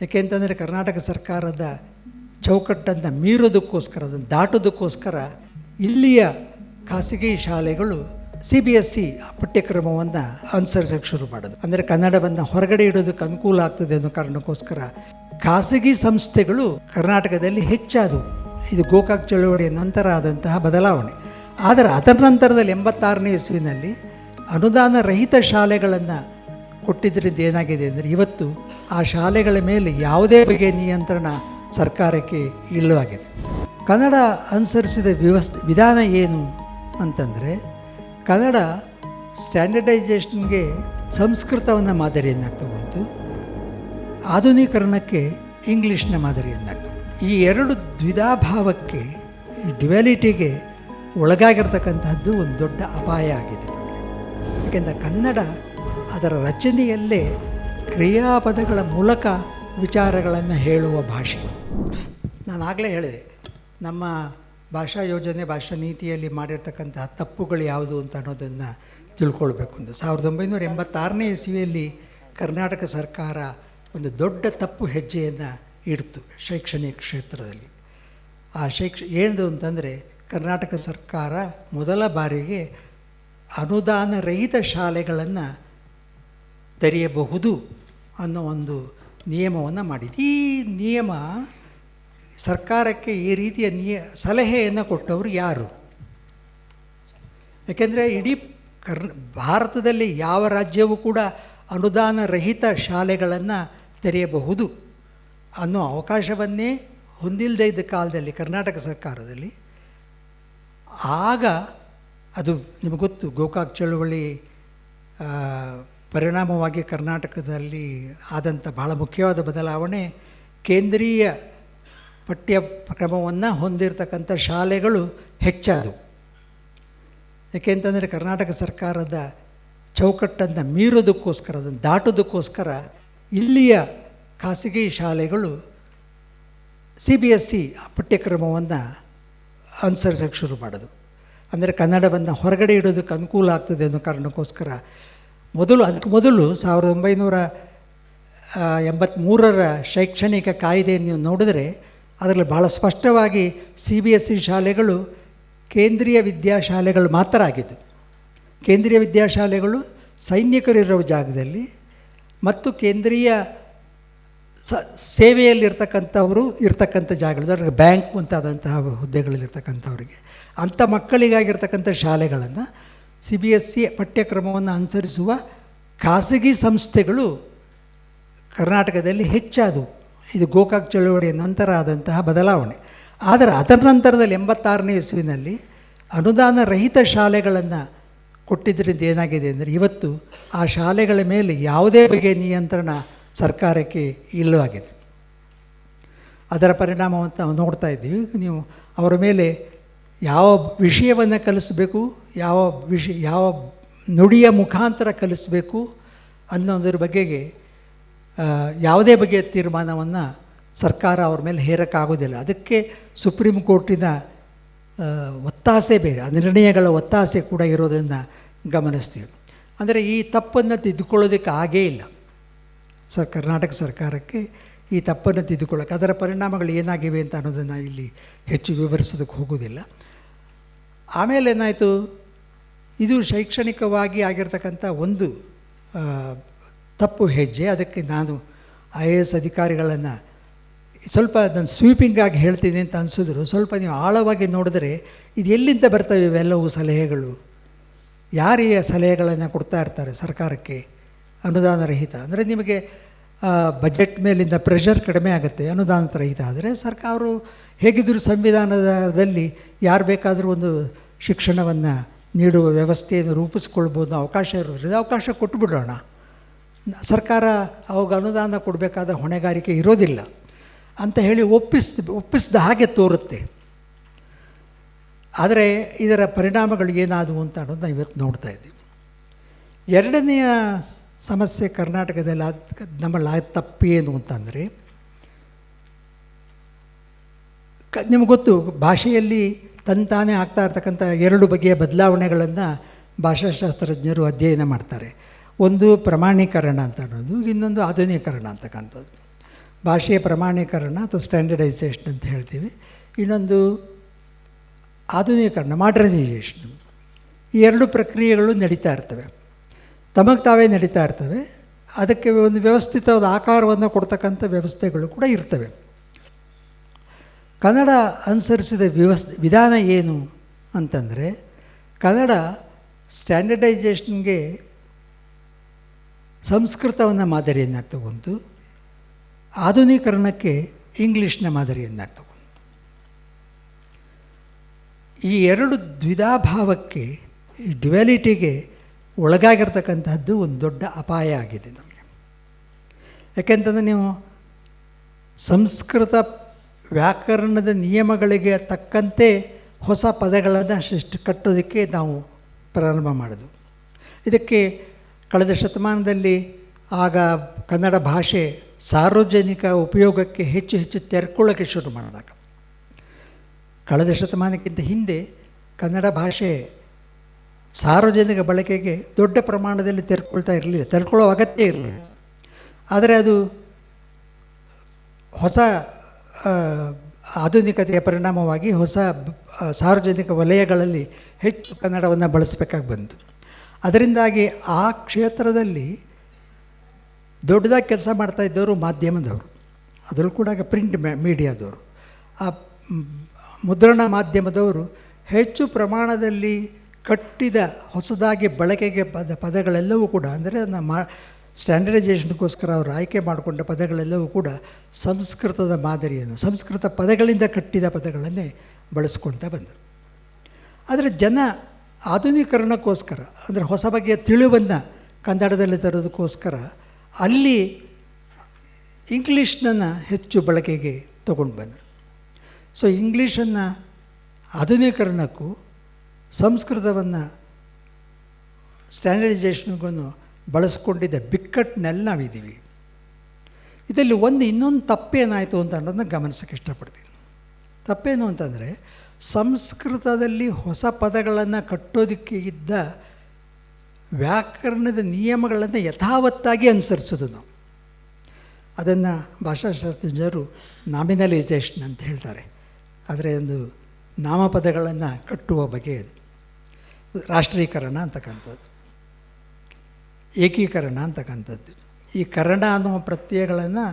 ಏಕೆಂತಂದರೆ ಕರ್ನಾಟಕ ಸರ್ಕಾರದ ಚೌಕಟ್ಟನ್ನು ಮೀರೋದಕ್ಕೋಸ್ಕರ, ಅದನ್ನು ದಾಟೋದಕ್ಕೋಸ್ಕರ ಇಲ್ಲಿಯ ಖಾಸಗಿ ಶಾಲೆಗಳು CBSE ಪಠ್ಯಕ್ರಮವನ್ನು ಅನುಸರಿಸೋಕ್ಕೆ ಶುರು ಮಾಡೋದು. ಅಂದರೆ ಕನ್ನಡವನ್ನು ಹೊರಗಡೆ ಇಡೋದಕ್ಕೆ ಅನುಕೂಲ ಆಗ್ತದೆ ಅನ್ನೋ ಕಾರಣಕ್ಕೋಸ್ಕರ ಖಾಸಗಿ ಸಂಸ್ಥೆಗಳು ಕರ್ನಾಟಕದಲ್ಲಿ ಹೆಚ್ಚಾದವು. ಇದು ಗೋಕಾಕ್ ಚಳುವಳಿಯ ನಂತರ ಆದಂತಹ ಬದಲಾವಣೆ. ಆದರೆ ಅದರ ನಂತರದಲ್ಲಿ 86ನೇ ಇಸ್ವಿನಲ್ಲಿ ಅನುದಾನ ರಹಿತ ಶಾಲೆಗಳನ್ನು ಕೊಟ್ಟಿದ್ದರಿಂದ ಏನಾಗಿದೆ ಅಂದರೆ ಇವತ್ತು ಆ ಶಾಲೆಗಳ ಮೇಲೆ ಯಾವುದೇ ಬಗೆಯ ನಿಯಂತ್ರಣ ಸರ್ಕಾರಕ್ಕೆ ಇಲ್ಲವಾಗಿದೆ. ಕನ್ನಡ ಅನುಸರಿಸಿದ ವಿಧಾನ ಏನು ಅಂತಂದರೆ, ಕನ್ನಡ ಸ್ಟ್ಯಾಂಡರ್ಡೈಜೇಷನ್ಗೆ ಸಂಸ್ಕೃತವನ್ನು ಮಾದರಿಯನ್ನಾಗಿ ತಗೊಂಡು ಆಧುನೀಕರಣಕ್ಕೆ ಇಂಗ್ಲೀಷ್ನ ಮಾದರಿಯನ್ನಾಗಿ ತಗೊಂಡು ಈ ಎರಡು ದ್ವಿಧಾಭಾವಕ್ಕೆ, ಈ ಡ್ಯುಯಾಲಿಟಿಗೆ ಒಳಗಾಗಿರ್ತಕ್ಕಂಥದ್ದು ಒಂದು ದೊಡ್ಡ ಅಪಾಯ ಆಗಿದೆ ನಮಗೆ. ಏಕೆಂದರೆ ಕನ್ನಡ ಅದರ ರಚನೆಯಲ್ಲೇ ಕ್ರಿಯಾಪದಗಳ ಮೂಲಕ ವಿಚಾರಗಳನ್ನು ಹೇಳುವ ಭಾಷೆ. ನಾನು ಆಗಲೇ ಹೇಳಿದೆ, ನಮ್ಮ ಭಾಷಾ ಯೋಜನೆ, ಭಾಷಾ ನೀತಿಯಲ್ಲಿ ಮಾಡಿರ್ತಕ್ಕಂತಹ ತಪ್ಪುಗಳು ಯಾವುದು ಅಂತ ಅನ್ನೋದನ್ನು ತಿಳ್ಕೊಳ್ಬೇಕು ಅಂತ. 1986ನೇ ಇಸ್ವಿಯಲ್ಲಿ ಕರ್ನಾಟಕ ಸರ್ಕಾರ ಒಂದು ದೊಡ್ಡ ತಪ್ಪು ಹೆಜ್ಜೆಯನ್ನು ಇಡ್ತು ಶೈಕ್ಷಣಿಕ ಕ್ಷೇತ್ರದಲ್ಲಿ. ಆ ಏನು ಅಂತಂದರೆ, ಕರ್ನಾಟಕ ಸರ್ಕಾರ ಮೊದಲ ಬಾರಿಗೆ ಅನುದಾನ ರಹಿತ ಶಾಲೆಗಳನ್ನು ತೆರೆಯಬಹುದು ಅನ್ನೋ ಒಂದು ನಿಯಮವನ್ನು ಮಾಡಿದೆ. ಈ ನಿಯಮ ಸರ್ಕಾರಕ್ಕೆ ಈ ರೀತಿಯ ಸಲಹೆಯನ್ನು ಕೊಟ್ಟವರು ಯಾರು? ಯಾಕೆಂದರೆ ಇಡೀ ಭಾರತದಲ್ಲಿ ಯಾವ ರಾಜ್ಯವೂ ಕೂಡ ಅನುದಾನ ರಹಿತ ಶಾಲೆಗಳನ್ನು ತೆರೆಯಬಹುದು ಅನ್ನೋ ಅವಕಾಶವನ್ನೇ ಹೊಂದಿಲ್ಲದೇ ಇದ್ದ ಕಾಲದಲ್ಲಿ ಕರ್ನಾಟಕ ಸರ್ಕಾರದಲ್ಲಿ, ಆಗ ಅದು ನಿಮಗೆ ಗೊತ್ತು, ಗೋಕಾಕ್ ಚಳುವಳಿ ಪರಿಣಾಮವಾಗಿ ಕರ್ನಾಟಕದಲ್ಲಿ ಆದಂಥ ಬಹಳ ಮುಖ್ಯವಾದ ಬದಲಾವಣೆ, ಕೇಂದ್ರೀಯ ಪಠ್ಯಕ್ರಮವನ್ನು ಹೊಂದಿರತಕ್ಕಂಥ ಶಾಲೆಗಳು ಹೆಚ್ಚಾದವು. ಏಕೆಂತಂದರೆ ಕರ್ನಾಟಕ ಸರ್ಕಾರದ ಚೌಕಟ್ಟನ್ನು ಮೀರೋದಕ್ಕೋಸ್ಕರ, ಅದನ್ನು ದಾಟೋದಕ್ಕೋಸ್ಕರ ಇಲ್ಲಿಯ ಖಾಸಗಿ ಶಾಲೆಗಳು CBSE ಪಠ್ಯಕ್ರಮವನ್ನು ಅನುಸರಿಸೋಕ್ಕೆ ಶುರು ಮಾಡೋದು. ಅಂದರೆ ಕನ್ನಡವನ್ನು ಹೊರಗಡೆ ಇಡೋದಕ್ಕೆ ಅನುಕೂಲ ಆಗ್ತದೆ ಅನ್ನೋ ಕಾರಣಕ್ಕೋಸ್ಕರ ಅದಕ್ಕೆ ಮೊದಲು 1983ರ ಶೈಕ್ಷಣಿಕ ಕಾಯ್ದೆಯನ್ನು ನೀವು ನೋಡಿದರೆ ಅದರಲ್ಲಿ ಭಾಳ ಸ್ಪಷ್ಟವಾಗಿ CBSE ಶಾಲೆಗಳು ಕೇಂದ್ರೀಯ ವಿದ್ಯಾಶಾಲೆಗಳು ಮಾತ್ರ ಆಗಿದ್ದು. ಕೇಂದ್ರೀಯ ವಿದ್ಯಾಶಾಲೆಗಳು ಸೈನಿಕರಿರೋ ಜಾಗದಲ್ಲಿ ಮತ್ತು ಕೇಂದ್ರೀಯ ಸೇವೆಯಲ್ಲಿರ್ತಕ್ಕಂಥವರು ಇರ್ತಕ್ಕಂಥ ಜಾಗದಲ್ಲಿ, ಬ್ಯಾಂಕ್ ಮುಂತಾದಂತಹ ಹುದ್ದೆಗಳಲ್ಲಿರ್ತಕ್ಕಂಥವ್ರಿಗೆ, ಅಂಥ ಮಕ್ಕಳಿಗಾಗಿರ್ತಕ್ಕಂಥ ಶಾಲೆಗಳನ್ನು CBSE ಪಠ್ಯಕ್ರಮವನ್ನು ಅನುಸರಿಸುವ ಖಾಸಗಿ ಸಂಸ್ಥೆಗಳು ಕರ್ನಾಟಕದಲ್ಲಿ ಹೆಚ್ಚಾದವು. ಇದು ಗೋಕಾಕ್ ಚಳುವಳಿಯ ನಂತರ ಆದಂತಹ ಬದಲಾವಣೆ. ಆದರೆ ಅದರ ನಂತರದಲ್ಲಿ 86ನೇ ಇಸ್ವಿನಲ್ಲಿ ಅನುದಾನ ರಹಿತ ಶಾಲೆಗಳನ್ನು ಕೊಟ್ಟಿದ್ದರಿಂದ ಏನಾಗಿದೆ ಅಂದರೆ ಇವತ್ತು ಆ ಶಾಲೆಗಳ ಮೇಲೆ ಯಾವುದೇ ಬಗೆಯ ನಿಯಂತ್ರಣ ಸರ್ಕಾರಕ್ಕೆ ಇಲ್ಲವಾಗಿದೆ. ಅದರ ಪರಿಣಾಮವನ್ನು ನಾವು ನೋಡ್ತಾ ಇದ್ದೀವಿ. ನೀವು ಅವರ ಮೇಲೆ ಯಾವ ವಿಷಯವನ್ನು ಕಲಿಸಬೇಕು, ಯಾವ ನುಡಿಯ ಮುಖಾಂತರ ಕಲಿಸಬೇಕು ಅನ್ನೋದ್ರ ಬಗೆಗೆ ಯಾವುದೇ ಬಗೆಯ ತೀರ್ಮಾನವನ್ನು ಸರ್ಕಾರ ಅವ್ರ ಮೇಲೆ ಹೇರೋಕ್ಕಾಗೋದಿಲ್ಲ. ಅದಕ್ಕೆ ಸುಪ್ರೀಂ ಕೋರ್ಟಿನ ಒತ್ತಾಸೆ ಬೇರೆ, ನಿರ್ಣಯಗಳ ಒತ್ತಾಸೆ ಕೂಡ ಇರೋದನ್ನು ಗಮನಿಸ್ತೀವಿ. ಅಂದರೆ ಈ ತಪ್ಪನ್ನು ತಿದ್ದುಕೊಳ್ಳೋದಕ್ಕೆ ಆಗೇ ಇಲ್ಲ ಕರ್ನಾಟಕ ಸರ್ಕಾರಕ್ಕೆ. ಈ ತಪ್ಪನ್ನು ತಿದ್ದುಕೊಳ್ಳೋಕ್ಕೆ ಅದರ ಪರಿಣಾಮಗಳು ಏನಾಗಿವೆ ಅಂತ ಅನ್ನೋದನ್ನು ಇಲ್ಲಿ ಹೆಚ್ಚು ವಿವರಿಸೋದಕ್ಕೆ ಹೋಗೋದಿಲ್ಲ. ಆಮೇಲೆ ಏನಾಯಿತು, ಇದು ಶೈಕ್ಷಣಿಕವಾಗಿ ಆಗಿರ್ತಕ್ಕಂಥ ಒಂದು ತಪ್ಪು ಹೆಜ್ಜೆ. ಅದಕ್ಕೆ ನಾನು IAS ಅಧಿಕಾರಿಗಳನ್ನು ಸ್ವಲ್ಪ ನಾನು ಸ್ವೀಪಿಂಗಾಗಿ ಹೇಳ್ತೀನಿ ಅಂತ ಅನಿಸಿದ್ರು, ಸ್ವಲ್ಪ ನೀವು ಆಳವಾಗಿ ನೋಡಿದ್ರೆ ಇದು ಎಲ್ಲಿಂದ ಬರ್ತವೆ ಇವೆಲ್ಲವೂ ಸಲಹೆಗಳು? ಯಾರು ಈ ಸಲಹೆಗಳನ್ನು ಕೊಡ್ತಾ ಇರ್ತಾರೆ ಸರ್ಕಾರಕ್ಕೆ? ಅನುದಾನ ರಹಿತ ಅಂದರೆ ನಿಮಗೆ ಬಜೆಟ್ ಮೇಲಿಂದ ಪ್ರೆಷರ್ ಕಡಿಮೆ ಆಗುತ್ತೆ. ಅನುದಾನ ರಹಿತ ಆದರೆ ಸರ್ಕಾರವು ಹೇಗಿದ್ದರೂ ಸಂವಿಧಾನದಲ್ಲಿ ಯಾರು ಬೇಕಾದರೂ ಒಂದು ಶಿಕ್ಷಣವನ್ನು ನೀಡುವ ವ್ಯವಸ್ಥೆಯನ್ನು ರೂಪಿಸ್ಕೊಳ್ಬೋದು, ಅವಕಾಶ ಇರೋದ್ರಿಂದ ಅವಕಾಶ ಕೊಟ್ಟುಬಿಡೋಣ. ಸರ್ಕಾರ ಅವಾಗ ಅನುದಾನ ಕೊಡಬೇಕಾದ ಹೊಣೆಗಾರಿಕೆ ಇರೋದಿಲ್ಲ ಅಂತ ಹೇಳಿ ಒಪ್ಪಿಸಿದ ಹಾಗೆ ತೋರುತ್ತೆ. ಆದರೆ ಇದರ ಪರಿಣಾಮಗಳು ಏನಾದವು ಅಂತ ಅನ್ನೋದು ನಾವು ಇವತ್ತು ನೋಡ್ತಾ ಇದ್ದೀವಿ. ಎರಡನೆಯ ಸಮಸ್ಯೆ ಕರ್ನಾಟಕದಲ್ಲಿ ನಮ್ಮಲ್ಲಿ ತಪ್ಪೇನು ಅಂತಂದರೆ, ನಿಮಗೆ ಗೊತ್ತು, ಭಾಷೆಯಲ್ಲಿ ತಂತಾನೇ ಆಗ್ತಾ ಇರ್ತಕ್ಕಂಥ ಎರಡು ಬಗೆಯ ಬದಲಾವಣೆಗಳನ್ನು ಭಾಷಾಶಾಸ್ತ್ರಜ್ಞರು ಅಧ್ಯಯನ ಮಾಡ್ತಾರೆ. ಒಂದು ಪ್ರಮಾಣೀಕರಣ ಅಂತ ಅನ್ನೋದು, ಇನ್ನೊಂದು ಆಧುನೀಕರಣ ಅಂತಕ್ಕಂಥದ್ದು. ಭಾಷೆಯ ಪ್ರಮಾಣೀಕರಣ ಅಥವಾ ಸ್ಟ್ಯಾಂಡರ್ಡೈಸೇಷನ್ ಅಂತ ಹೇಳ್ತೀವಿ. ಇನ್ನೊಂದು ಆಧುನೀಕರಣ, ಮಾಡರ್ನೈಸೇಷನ್. ಈ ಎರಡು ಪ್ರಕ್ರಿಯೆಗಳು ನಡೀತಾ ಇರ್ತವೆ, ತಮಗೆ ತಾವೇ ನಡೀತಾ ಇರ್ತವೆ. ಅದಕ್ಕೆ ಒಂದು ವ್ಯವಸ್ಥಿತವಾದ ಆಕಾರವನ್ನು ಕೊಡ್ತಕ್ಕಂಥ ವ್ಯವಸ್ಥೆಗಳು ಕೂಡ ಇರ್ತವೆ. ಕನ್ನಡ ಅನುಸರಿಸಿದ ವಿಧಾನ ಏನು ಅಂತಂದರೆ, ಕನ್ನಡ ಸ್ಟ್ಯಾಂಡರ್ಡೈಸೇಷನ್ಗೆ ಸಂಸ್ಕೃತವನ್ನು ಮಾದರಿಯನ್ನಾಗಿ ತಗೊಂಡು, ಆಧುನೀಕರಣಕ್ಕೆ ಇಂಗ್ಲೀಷ್ನ ಮಾದರಿಯನ್ನಾಗಿ ತಗೊಂಡು, ಈ ಎರಡು ದ್ವಿಧಾಭಾವಕ್ಕೆ, ಈ ಡ್ಯುಯಾಲಿಟಿಗೆ ಒಳಗಾಗಿರ್ತಕ್ಕಂಥದ್ದು ಒಂದು ದೊಡ್ಡ ಅಪಾಯ ಆಗಿದೆ ನಮಗೆ. ಯಾಕೆಂತಂದರೆ ನೀವು ಸಂಸ್ಕೃತ ವ್ಯಾಕರಣದ ನಿಯಮಗಳಿಗೆ ತಕ್ಕಂತೆ ಹೊಸ ಪದಗಳನ್ನು ಕಟ್ಟೋದಕ್ಕೆ ನಾವು ಪ್ರಾರಂಭ ಮಾಡೋದು. ಇದಕ್ಕೆ ಕಳೆದ ಶತಮಾನದಲ್ಲಿ ಆಗ ಕನ್ನಡ ಭಾಷೆ ಸಾರ್ವಜನಿಕ ಉಪಯೋಗಕ್ಕೆ ಹೆಚ್ಚು ಹೆಚ್ಚು ತೆರ್ಕೊಳ್ಳೋಕ್ಕೆ ಶುರು ಮಾಡಿದಾಗ, ಕಳೆದ ಶತಮಾನಕ್ಕಿಂತ ಹಿಂದೆ ಕನ್ನಡ ಭಾಷೆ ಸಾರ್ವಜನಿಕ ಬಳಕೆಗೆ ದೊಡ್ಡ ಪ್ರಮಾಣದಲ್ಲಿ ತೆರ್ಕೊಳ್ಳೋ ಅಗತ್ಯ ಇರಲಿಲ್ಲ. ಆದರೆ ಅದು ಹೊಸ ಆಧುನಿಕತೆಯ ಪರಿಣಾಮವಾಗಿ ಹೊಸ ಸಾರ್ವಜನಿಕ ವಲಯಗಳಲ್ಲಿ ಹೆಚ್ಚು ಕನ್ನಡವನ್ನು ಬಳಸಬೇಕಾಗಿ ಬಂತು. ಅದರಿಂದಾಗಿ ಆ ಕ್ಷೇತ್ರದಲ್ಲಿ ದೊಡ್ಡದಾಗಿ ಕೆಲಸ ಮಾಡ್ತಾಯಿದ್ದವರು ಮಾಧ್ಯಮದವರು, ಅದರಲ್ಲೂ ಕೂಡ ಪ್ರಿಂಟ್ ಮೀಡಿಯಾದವರು, ಆ ಮುದ್ರಣ ಮಾಧ್ಯಮದವರು ಹೆಚ್ಚು ಪ್ರಮಾಣದಲ್ಲಿ ಕಟ್ಟಿದ ಹೊಸದಾಗಿ ಬಳಕೆಗೆ ಪದಗಳೆಲ್ಲವೂ ಕೂಡ, ಅಂದರೆ ಸ್ಟ್ಯಾಂಡರ್ಡೈಸೇಷನ್ಗೋಸ್ಕರ ಅವರು ಆಯ್ಕೆ ಮಾಡಿಕೊಂಡ ಪದಗಳೆಲ್ಲವೂ ಕೂಡ ಸಂಸ್ಕೃತದ ಮಾದರಿಯನ್ನು, ಸಂಸ್ಕೃತ ಪದಗಳಿಂದ ಕಟ್ಟಿದ ಪದಗಳನ್ನೇ ಬಳಸ್ಕೊಳ್ತಾ ಬಂದರು. ಆದರೆ ಜನ ಆಧುನೀಕರಣಕ್ಕೋಸ್ಕರ, ಅಂದರೆ ಹೊಸ ಬಗೆಯ ತಿಳಿವನ್ನು ಕನ್ನಡದಲ್ಲಿ ತರೋದಕ್ಕೋಸ್ಕರ ಅಲ್ಲಿ ಇಂಗ್ಲೀಷ್ನನ್ನು ಹೆಚ್ಚು ಬಳಕೆಗೆ ತಗೊಂಡು ಬಂದರು. ಸೊ ಇಂಗ್ಲೀಷನ್ನು ಆಧುನೀಕರಣಕ್ಕೂ ಸಂಸ್ಕೃತವನ್ನು ಸ್ಟ್ಯಾಂಡರ್ಡೈಸೇಷನ್ಗೂ ಬಳಸ್ಕೊಂಡಿದ್ದ ಬಿಕ್ಕಟ್ಟಿನಲ್ಲಿ ನಾವಿದ್ದೀವಿ. ಇದರಲ್ಲಿ ಇನ್ನೊಂದು ತಪ್ಪೇನಾಯಿತು ಅಂತ ಅನ್ನೋದನ್ನ ಗಮನಿಸೋಕ್ಕೆ ಇಷ್ಟಪಡ್ತೀನಿ. ತಪ್ಪೇನು ಅಂತಂದರೆ, ಸಂಸ್ಕೃತದಲ್ಲಿ ಹೊಸ ಪದಗಳನ್ನು ಕಟ್ಟೋದಕ್ಕೆ ಇದ್ದ ವ್ಯಾಕರಣದ ನಿಯಮಗಳನ್ನು ಯಥಾವತ್ತಾಗಿ ಅನುಸರಿಸೋದು ನಾವು. ಅದನ್ನು ಭಾಷಾಶಾಸ್ತ್ರಜ್ಞರು ನಾಮಿನಲೈಸೇಷನ್ ಅಂತ ಹೇಳ್ತಾರೆ. ಆದರೆ ಒಂದು ನಾಮಪದಗಳನ್ನು ಕಟ್ಟುವ ಬಗೆ ಅದು. ರಾಷ್ಟ್ರೀಕರಣ ಅಂತಕ್ಕಂಥದ್ದು, ಏಕೀಕರಣ ಅಂತಕ್ಕಂಥದ್ದು. ಈ ಕನ್ನಡ ಅನ್ನುವ ಪ್ರತ್ಯಯಗಳನ್ನು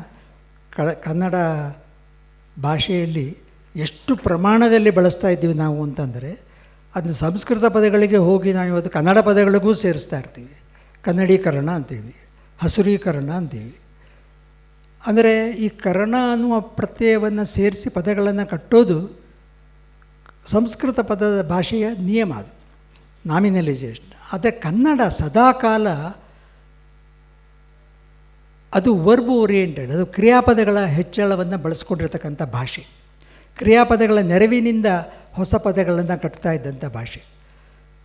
ಕನ್ನಡ ಭಾಷೆಯಲ್ಲಿ ಎಷ್ಟು ಪ್ರಮಾಣದಲ್ಲಿ ಬಳಸ್ತಾ ಇದ್ದೀವಿ ನಾವು ಅಂತಂದರೆ, ಅದನ್ನ ಸಂಸ್ಕೃತ ಪದಗಳಿಗೆ ಹೋಗಿ ನಾವು ಇವತ್ತು ಕನ್ನಡ ಪದಗಳಿಗೂ ಸೇರಿಸ್ತಾ ಇರ್ತೀವಿ. ಕನ್ನಡೀಕರಣ ಅಂತೀವಿ, ಹಸುರೀಕರಣ ಅಂತೀವಿ. ಅಂದರೆ ಈ ಕರ್ಣ ಅನ್ನುವ ಪ್ರತ್ಯಯವನ್ನು ಸೇರಿಸಿ ಪದಗಳನ್ನು ಕಟ್ಟೋದು ಸಂಸ್ಕೃತ ಪದದ ಭಾಷೆಯ ನಿಯಮ, ಅದು ನಾಮಿನಲೈಸೇಷನ್. ಆದರೆ ಕನ್ನಡ ಸದಾಕಾಲ ಅದು ವರ್ಬ್ ಓರಿಯೆಂಟೆಡ್, ಅದು ಕ್ರಿಯಾಪದಗಳ ಹೆಚ್ಚಳವನ್ನು ಬಳಸ್ಕೊಂಡಿರ್ತಕ್ಕಂಥ ಭಾಷೆ. ಕ್ರಿಯಾಪದಗಳ ನೆರವಿನಿಂದ ಹೊಸ ಪದಗಳನ್ನು ಕಟ್ತಾ ಇದ್ದಂಥ ಭಾಷೆ.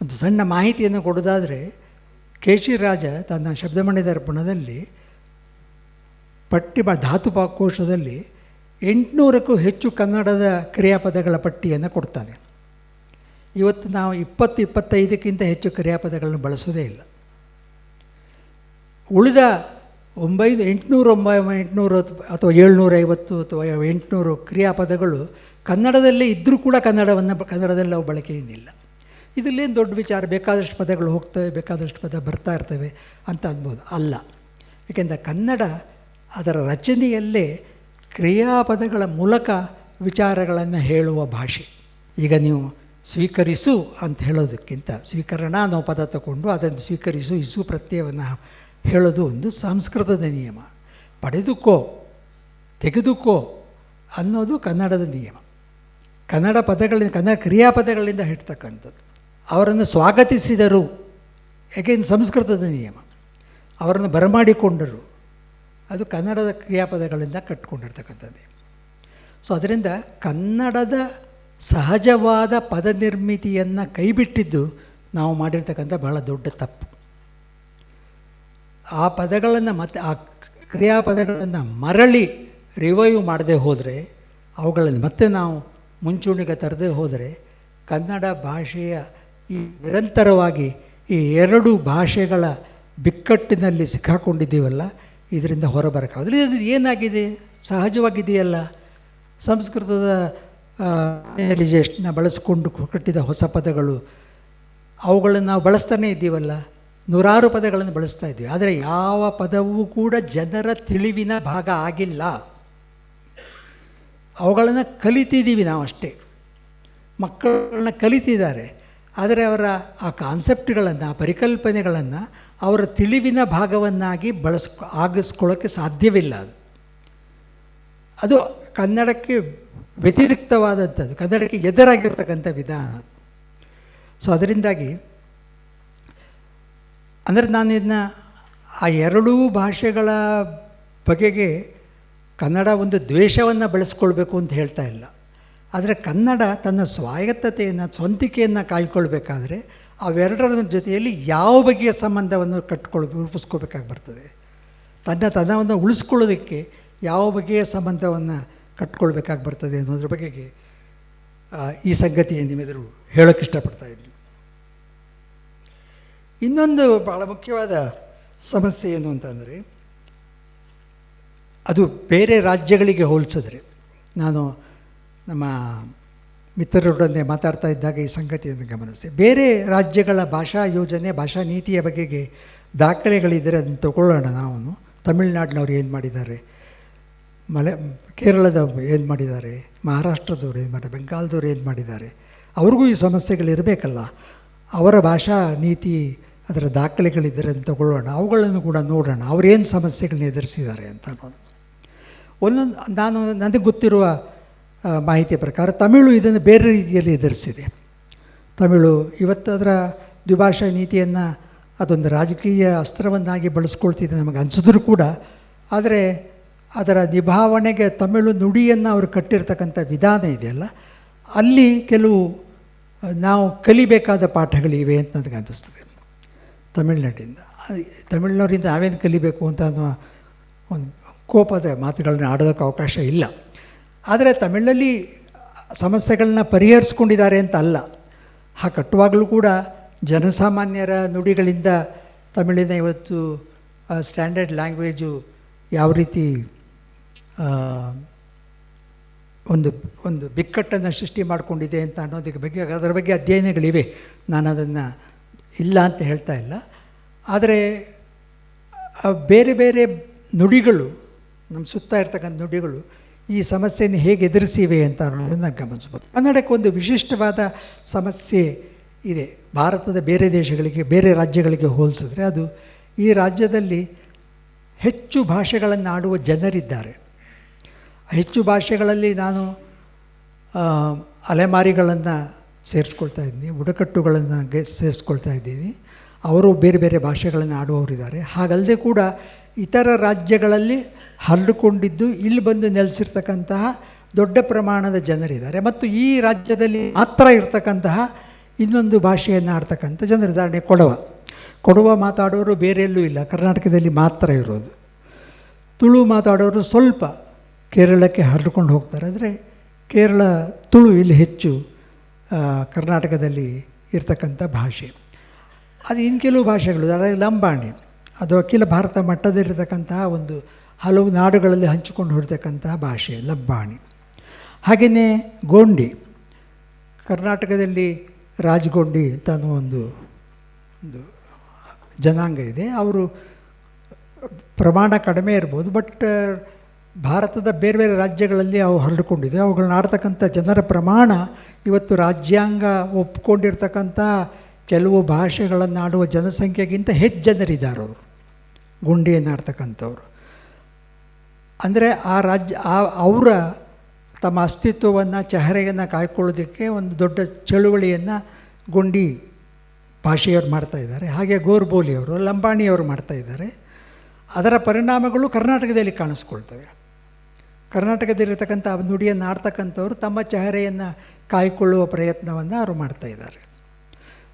ಒಂದು ಸಣ್ಣ ಮಾಹಿತಿಯನ್ನು ಕೊಡೋದಾದರೆ, ಕೇಶಿರಾಜ ತನ್ನ ಶಬ್ದಮಣಿ ದರ್ಪಣದಲ್ಲಿ ಧಾತುಪಾಕೋಶದಲ್ಲಿ 800ಕ್ಕೂ ಹೆಚ್ಚು ಕನ್ನಡದ ಕ್ರಿಯಾಪದಗಳ ಪಟ್ಟಿಯನ್ನು ಕೊಡ್ತಾನೆ. ಇವತ್ತು ನಾವು 20-25ಕ್ಕಿಂತ ಹೆಚ್ಚು ಕ್ರಿಯಾಪದಗಳನ್ನು ಬಳಸೋದೇ ಇಲ್ಲ. ಉಳಿದ 800 ಅಥವಾ 750 ಅಥವಾ 800 ಕ್ರಿಯಾಪದಗಳು ಕನ್ನಡದಲ್ಲೇ ಇದ್ದರೂ ಕೂಡ ಕನ್ನಡದಲ್ಲಿ ಅವು ಬಳಕೆಯಿಂದಿಲ್ಲ. ಇದರಲ್ಲೇನು ದೊಡ್ಡ ವಿಚಾರ, ಬೇಕಾದಷ್ಟು ಪದಗಳು ಹೋಗ್ತವೆ, ಬೇಕಾದಷ್ಟು ಪದ ಬರ್ತಾ ಇರ್ತವೆ ಅಂತ ಅನ್ಬೋದು. ಅಲ್ಲ, ಏಕೆಂದರೆ ಕನ್ನಡ ಅದರ ರಚನೆಯಲ್ಲೇ ಕ್ರಿಯಾಪದಗಳ ಮೂಲಕ ವಿಚಾರಗಳನ್ನು ಹೇಳುವ ಭಾಷೆ. ಈಗ ನೀವು ಸ್ವೀಕರಿಸು ಅಂತ ಹೇಳೋದಕ್ಕಿಂತ ಸ್ವೀಕರಣ ಅನ್ನೋ ಪದ ತಗೊಂಡು ಅದನ್ನು ಸ್ವೀಕರಿಸು, ಇಸು ಪ್ರತ್ಯಯವನ್ನು ಹೇಳೋದು ಒಂದು ಸಂಸ್ಕೃತದ ನಿಯಮ. ಪಡೆದುಕೋ, ತೆಗೆದುಕೋ ಅನ್ನೋದು ಕನ್ನಡದ ನಿಯಮ. ಕನ್ನಡ ಕ್ರಿಯಾಪದಗಳಿಂದ ಹೇಳ್ತಕ್ಕಂಥದ್ದು. ಅವರನ್ನು ಸ್ವಾಗತಿಸಿದರು, ಯಾಕೆಂದು ಸಂಸ್ಕೃತದ ನಿಯಮ. ಅವರನ್ನು ಬರಮಾಡಿಕೊಂಡರು, ಅದು ಕನ್ನಡದ ಕ್ರಿಯಾಪದಗಳಿಂದ ಕಟ್ಕೊಂಡಿರ್ತಕ್ಕಂಥದ್ದೇ. ಸೊ ಅದರಿಂದ ಕನ್ನಡದ ಸಹಜವಾದ ಪದ ನಿರ್ಮಿತಿಯನ್ನು ಕೈಬಿಟ್ಟಿದ್ದು ನಾವು ಮಾಡಿರ್ತಕ್ಕಂಥ ಬಹಳ ದೊಡ್ಡ ತಪ್ಪು. ಆ ಪದಗಳನ್ನು ಮತ್ತು ಆ ಕ್ರಿಯಾಪದಗಳನ್ನು ಮರಳಿ ರಿವೈವ್ ಮಾಡದೆ ಹೋದರೆ, ಅವುಗಳನ್ನು ಮತ್ತೆ ನಾವು ಮುಂಚೂಣಿಗೆ ತರದೇ ಹೋದರೆ, ಕನ್ನಡ ಭಾಷೆಯ ಈ ನಿರಂತರವಾಗಿ ಈ ಎರಡು ಭಾಷೆಗಳ ಬಿಕ್ಕಟ್ಟಿನಲ್ಲಿ ಸಿಕ್ಕಾಕೊಂಡಿದ್ದೀವಲ್ಲ, ಇದರಿಂದ ಹೊರಬರೋಕ್ಕಾಗಲ್ಲ. ಇದು ಏನಾಗಿದೆ, ಸಹಜವಾಗಿದೆಯಲ್ಲ. ಸಂಸ್ಕೃತದ ರಿಯಲೈಸೇಷನ್ನ ಬಳಸ್ಕೊಂಡು ಕಟ್ಟಿದ ಹೊಸ ಪದಗಳು, ಅವುಗಳನ್ನು ನಾವು ಬಳಸ್ತಾನೇ ಇದ್ದೀವಲ್ಲ, ನೂರಾರು ಪದಗಳನ್ನು ಬಳಸ್ತಾ ಇದ್ದೀವಿ. ಆದರೆ ಯಾವ ಪದವೂ ಕೂಡ ಜನರ ತಿಳಿವಿನ ಭಾಗ ಆಗಿಲ್ಲ. ಅವುಗಳನ್ನು ಕಲಿತಿದ್ದೀವಿ ನಾವು ಅಷ್ಟೇ, ಮಕ್ಕಳನ್ನ ಕಲಿತಿದ್ದಾರೆ. ಆದರೆ ಅವರ ಆ ಕಾನ್ಸೆಪ್ಟ್ಗಳನ್ನು, ಆ ಪರಿಕಲ್ಪನೆಗಳನ್ನು ಅವರ ತಿಳಿವಿನ ಭಾಗವನ್ನಾಗಿ ಆಗಿಸ್ಕೊಳ್ಳೋಕ್ಕೆ ಸಾಧ್ಯವಿಲ್ಲ. ಅದು ಕನ್ನಡಕ್ಕೆ ವ್ಯತಿರಿಕ್ತವಾದಂಥದ್ದು, ಕನ್ನಡಕ್ಕೆ ಎದುರಾಗಿರ್ತಕ್ಕಂಥ ವಿಧಾನ. ಸೊ ಅದರಿಂದಾಗಿ ಅಂದರೆ ನಾನು ಇದನ್ನ ಆ ಎರಡೂ ಭಾಷೆಗಳ ಬಗೆಗೆ ಕನ್ನಡ ಒಂದು ದ್ವೇಷವನ್ನು ಬೆಳೆಸ್ಕೊಳ್ಬೇಕು ಅಂತ ಹೇಳ್ತಾ ಇಲ್ಲ. ಆದರೆ ಕನ್ನಡ ತನ್ನ ಸ್ವಾಯತ್ತತೆಯನ್ನು, ಸ್ವಂತಿಕೆಯನ್ನು ಕಾಯ್ಕೊಳ್ಬೇಕಾದ್ರೆ ಅವೆರಡರ ಜೊತೆಯಲ್ಲಿ ಯಾವ ಬಗೆಯ ಸಂಬಂಧವನ್ನು ರೂಪಿಸ್ಕೋಬೇಕಾಗಿ ಬರ್ತದೆ. ತನ್ನವನ್ನು ಉಳಿಸ್ಕೊಳ್ಳೋದಕ್ಕೆ ಯಾವ ಬಗೆಯ ಸಂಬಂಧವನ್ನು ಕಟ್ಕೊಳ್ಬೇಕಾಗಿ ಬರ್ತದೆ ಅನ್ನೋದ್ರ ಬಗೆಗೆ ಈ ಸಂಗತಿಯನ್ನು ನಿಮ್ಮೆದುರು ಹೇಳೋಕ್ಕೆ ಇಷ್ಟಪಡ್ತಾ ಇದ್ದೀನಿ. ಇನ್ನೊಂದು ಭಾಳ ಮುಖ್ಯವಾದ ಸಮಸ್ಯೆ ಏನು ಅಂತಂದರೆ, ಅದು ಬೇರೆ ರಾಜ್ಯಗಳಿಗೆ ಹೋಲಿಸಿದ್ರೆ, ನಾನು ನಮ್ಮ ಮಿತ್ರರೊಡನೆ ಮಾತಾಡ್ತಾ ಇದ್ದಾಗ ಈ ಸಂಗತಿಯನ್ನು ಗಮನಿಸಿದೆ. ಬೇರೆ ರಾಜ್ಯಗಳ ಭಾಷಾ ಯೋಜನೆ, ಭಾಷಾ ನೀತಿಯ ಬಗೆಗೆ ದಾಖಲೆಗಳಿದ್ದರೆ ಅದನ್ನು ತಗೊಳ್ಳೋಣ. ನಾವು ತಮಿಳ್ನಾಡಿನವ್ರು ಏನು ಮಾಡಿದ್ದಾರೆ, ಕೇರಳದವ್ರು ಏನು ಮಾಡಿದ್ದಾರೆ, ಮಹಾರಾಷ್ಟ್ರದವ್ರು ಏನು ಮಾಡಿದ್ದಾರೆ, ಬೆಂಗಾಲದವ್ರು ಏನು ಮಾಡಿದ್ದಾರೆ, ಅವ್ರಿಗೂ ಈ ಸಮಸ್ಯೆಗಳಿರಬೇಕಲ್ಲ. ಅವರ ಭಾಷಾ ನೀತಿ ಅದರ ದಾಖಲೆಗಳಿದ್ದರೆ ಅಂತ ತಗೊಳ್ಳೋಣ, ಅವುಗಳನ್ನು ಕೂಡ ನೋಡೋಣ, ಅವರೇನು ಸಮಸ್ಯೆಗಳನ್ನ ಎದುರಿಸಿದ್ದಾರೆ ಅಂತ ಅನ್ನೋದು. ನನಗೆ ಗೊತ್ತಿರುವ ಮಾಹಿತಿಯ ಪ್ರಕಾರ ತಮಿಳು ಇದನ್ನು ಬೇರೆ ರೀತಿಯಲ್ಲಿ ಎದುರಿಸಿದೆ. ತಮಿಳು ಇವತ್ತು ಅದರ ದ್ವಿಭಾಷಾ ನೀತಿಯನ್ನು ಅದೊಂದು ರಾಜಕೀಯ ಅಸ್ತ್ರವನ್ನಾಗಿ ಬಳಸ್ಕೊಳ್ತಿದೆ ನಮಗೆ ಅನಿಸಿದ್ರು ಕೂಡ, ಆದರೆ ಅದರ ನಿಭಾವಣೆಗೆ ತಮಿಳು ನುಡಿಯನ್ನು ಅವರು ಕಟ್ಟಿರ್ತಕ್ಕಂಥ ವಿಧಾನ ಇದೆಯಲ್ಲ, ಅಲ್ಲಿ ಕೆಲವು ನಾವು ಕಲಿಬೇಕಾದ ಪಾಠಗಳಿವೆ ಅಂತ ನನಗೆ ಅನ್ನಿಸ್ತದೆ. ತಮಿಳ್ನವರಿಂದ ನಾವೇನು ಕಲಿಬೇಕು ಅಂತ ಅನ್ನೋ ಒಂದು ಕೋಪದ ಮಾತುಗಳನ್ನ ಆಡೋದಕ್ಕೆ ಅವಕಾಶ ಇಲ್ಲ. ಆದರೆ ತಮಿಳಲ್ಲಿ ಸಮಸ್ಯೆಗಳನ್ನ ಪರಿಹರಿಸ್ಕೊಂಡಿದ್ದಾರೆ ಅಂತ ಅಲ್ಲ. ಕಟ್ಟುವಾಗಲೂ ಕೂಡ ಜನಸಾಮಾನ್ಯರ ನುಡಿಗಳಿಂದ ತಮಿಳಿನ ಇವತ್ತು ಸ್ಟ್ಯಾಂಡರ್ಡ್ ಲ್ಯಾಂಗ್ವೇಜು ಯಾವ ರೀತಿ ಒಂದು ಬಿಕ್ಕಟ್ಟನ್ನು ಸೃಷ್ಟಿ ಮಾಡಿಕೊಂಡಿದೆ ಅಂತ ಅನ್ನೋದಕ್ಕೆ ಬಗ್ಗೆ ಅದರ ಬಗ್ಗೆ ಅಧ್ಯಯನಗಳಿವೆ. ನಾನು ಅದನ್ನು ಇಲ್ಲ ಅಂತ ಹೇಳ್ತಾ ಇಲ್ಲ. ಆದರೆ ಬೇರೆ ಬೇರೆ ನುಡಿಗಳು, ನಮ್ಮ ಸುತ್ತ ಇರ್ತಕ್ಕಂಥ ನುಡಿಗಳು ಈ ಸಮಸ್ಯೆಯನ್ನು ಹೇಗೆ ಎದುರಿಸಿವೆ ಅಂತ ಅನ್ನೋದನ್ನು ಗಮನಿಸ್ಬೋದು. ಕನ್ನಡಕ್ಕೆ ಒಂದು ವಿಶಿಷ್ಟವಾದ ಸಮಸ್ಯೆ ಇದೆ. ಭಾರತದ ಬೇರೆ ದೇಶಗಳಿಗೆ, ಬೇರೆ ರಾಜ್ಯಗಳಿಗೆ ಹೋಲಿಸಿದ್ರೆ ಅದು ಈ ರಾಜ್ಯದಲ್ಲಿ ಹೆಚ್ಚು ಭಾಷೆಗಳನ್ನು ಆಡುವ ಜನರಿದ್ದಾರೆ. ಹೆಚ್ಚು ಭಾಷೆಗಳಲ್ಲಿ ನಾನು ಅಲೆಮಾರಿಗಳನ್ನು ಸೇರಿಸ್ಕೊಳ್ತಾ ಇದ್ದೀನಿ, ಬುಡಕಟ್ಟುಗಳನ್ನು ಸೇರಿಸ್ಕೊಳ್ತಾ ಇದ್ದೀನಿ. ಅವರು ಬೇರೆ ಬೇರೆ ಭಾಷೆಗಳನ್ನು ಆಡುವವರಿದ್ದಾರೆ. ಹಾಗಲ್ಲದೆ ಕೂಡ ಇತರ ರಾಜ್ಯಗಳಲ್ಲಿ ಹರಡಿಕೊಂಡಿದ್ದು ಇಲ್ಲಿ ಬಂದು ನೆಲೆಸಿರ್ತಕ್ಕಂತಹ ದೊಡ್ಡ ಪ್ರಮಾಣದ ಜನರಿದ್ದಾರೆ. ಮತ್ತು ಈ ರಾಜ್ಯದಲ್ಲಿ ಮಾತ್ರ ಇರ್ತಕ್ಕಂತಹ ಇನ್ನೊಂದು ಭಾಷೆಯನ್ನು ಆಡ್ತಕ್ಕಂಥ ಜನರು, ಉದಾಹರಣೆ ಕೊಡವ ಮಾತಾಡೋರು ಬೇರೆ ಎಲ್ಲೂ ಇಲ್ಲ, ಕರ್ನಾಟಕದಲ್ಲಿ ಮಾತ್ರ ಇರೋದು. ತುಳು ಮಾತಾಡೋರು ಸ್ವಲ್ಪ ಕೇರಳಕ್ಕೆ ಹರಡ್ಕೊಂಡು ಹೋಗ್ತಾರೆ. ಆದರೆ ಕೇರಳ ತುಳು ಇಲ್ಲಿ ಹೆಚ್ಚು ಕರ್ನಾಟಕದಲ್ಲಿ ಇರ್ತಕ್ಕಂಥ ಭಾಷೆ. ಅದು ಇನ್ನು ಕೆಲವು ಭಾಷೆಗಳು, ಅದರಲ್ಲಿ ಲಂಬಾಣಿ, ಅದು ಅಖಿಲ ಭಾರತ ಮಟ್ಟದಲ್ಲಿರ್ತಕ್ಕಂತಹ ಒಂದು ಹಲವು ನಾಡುಗಳಲ್ಲಿ ಹಂಚಿಕೊಂಡು ಹೊರತಕ್ಕಂತಹ ಭಾಷೆ ಲಂಬಾಣಿ. ಹಾಗೆಯೇ ಗೋಂಡಿ, ಕರ್ನಾಟಕದಲ್ಲಿ ರಾಜಗೊಂಡಿ ಅಂತ ಅನ್ನೋ ಒಂದು ಜನಾಂಗ ಇದೆ. ಅವರು ಪ್ರಮಾಣ ಕಡಿಮೆ ಇರ್ಬೋದು, ಬಟ್ ಭಾರತದ ಬೇರೆ ಬೇರೆ ರಾಜ್ಯಗಳಲ್ಲಿ ಅವು ಹರಡಿಕೊಂಡಿದೆ. ಅವುಗಳನ್ನ ಆಡ್ತಕ್ಕಂಥ ಜನರ ಪ್ರಮಾಣ ಇವತ್ತು ರಾಜ್ಯಾಂಗ ಒಪ್ಕೊಂಡಿರ್ತಕ್ಕಂಥ ಕೆಲವು ಭಾಷೆಗಳನ್ನು ಆಡುವ ಜನಸಂಖ್ಯೆಗಿಂತ ಹೆಚ್ಚು ಜನರಿದ್ದಾರೆ. ಅವರು ಗುಂಡಿಯನ್ನು ಆಡ್ತಕ್ಕಂಥವ್ರು. ಅಂದರೆ ಆ ರಾಜ್ಯ ಅವರ ತಮ್ಮ ಅಸ್ತಿತ್ವವನ್ನು, ಚಹರೆಯನ್ನು ಕಾಯ್ಕೊಳ್ಳೋದಕ್ಕೆ ಒಂದು ದೊಡ್ಡ ಚಳುವಳಿಯನ್ನು ಗುಂಡಿ ಭಾಷೆಯವರು ಮಾಡ್ತಾಯಿದ್ದಾರೆ. ಹಾಗೆ ಗೋರ್ಬೋಲಿಯವರು, ಲಂಬಾಣಿಯವರು ಮಾಡ್ತಾಯಿದ್ದಾರೆ. ಅದರ ಪರಿಣಾಮಗಳು ಕರ್ನಾಟಕದಲ್ಲಿ ಕಾಣಿಸ್ಕೊಳ್ತವೆ. ಕರ್ನಾಟಕದಲ್ಲಿರ್ತಕ್ಕಂಥ ನುಡಿಯನ್ನು ಆಡ್ತಕ್ಕಂಥವ್ರು ತಮ್ಮ ಚಹರೆಯನ್ನು ಕಾಯ್ಕೊಳ್ಳುವ ಪ್ರಯತ್ನವನ್ನು ಅವರು ಮಾಡ್ತಾಯಿದ್ದಾರೆ.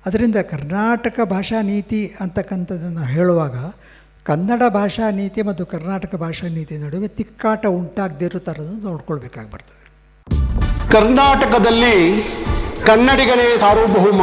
ಅದರಿಂದ ಕರ್ನಾಟಕ ಭಾಷಾ ನೀತಿ ಅಂತಕ್ಕಂಥದ್ದನ್ನು ಹೇಳುವಾಗ ಕನ್ನಡ ಭಾಷಾ ನೀತಿ ಮತ್ತು ಕರ್ನಾಟಕ ಭಾಷಾ ನೀತಿ ನಡುವೆ ತಿಕ್ಕಾಟ ಉಂಟಾಗದಿರೋ ಥರದ್ದು ನೋಡ್ಕೊಳ್ಬೇಕಾಗಿ ಬರ್ತದೆ. ಕರ್ನಾಟಕದಲ್ಲಿ ಕನ್ನಡಿಗನೇ ಸಾರ್ವಭೌಮ.